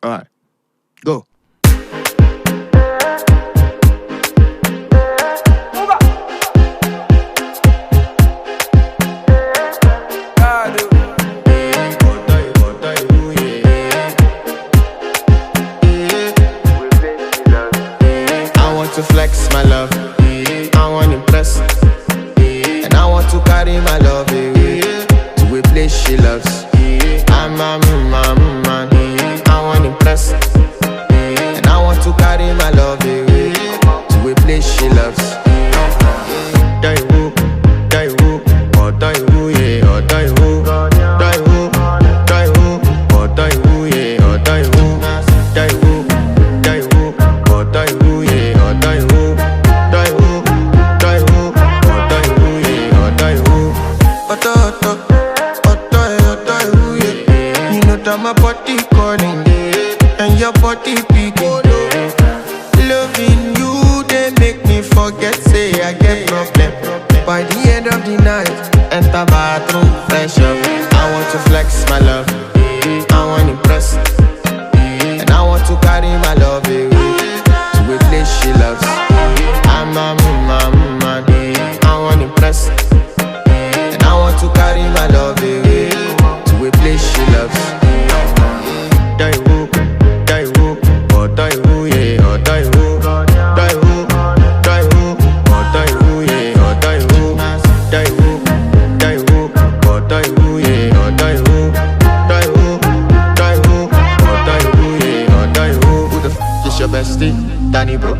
Alright, go. To flex my love, I want to impress, and I want to carry my love away to a place she loves. I'm a man, I want to impress, and I want to carry my love away to a place she loves. Die woo, oh die woo, yeah, oh die woo, die woo, oh die woo, yeah, oh die woo, die woo, oh die woo, yeah. My body calling, and your body picking. Loving you, they make me forget, say I get problem. By the end of the night, enter bathroom, fresh up. I want to flex my love, I want to impress, and I want to carry my love away to a place she loves. I'm a man, I want to impress, and I want to carry my love away to a place she loves. Die woo, oh die woo, yeah, oh die woo, die woo, oh die woo, yeah, oh die woo, die woo, oh die woo, yeah, oh die woo, die woo, oh die woo, yeah, oh die woo. Who the f is your bestie? Danny bro,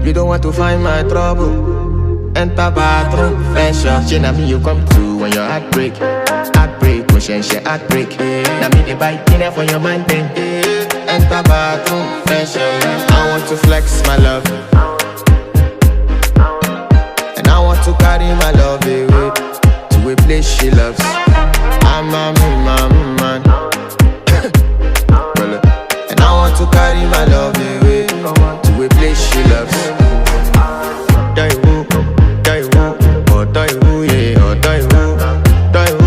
You don't want to find my trouble. Enter bathroom, fresh up. She na me you come to when your heart break. Motion she heartbreak. Now me the bite dinner for your man then. Enter bathroom, fresh up. I want to flex my love, and I want to carry my love away to a place she loves. I'm a man, and I want to carry my love away to a place she loves. Die woo, oh die woo, yeah, oh die woo, die woo.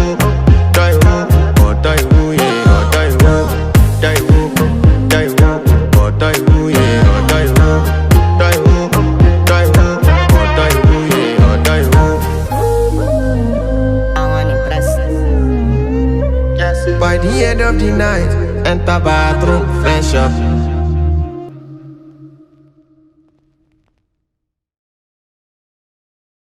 By the end of the night, enter bathroom, fresh up.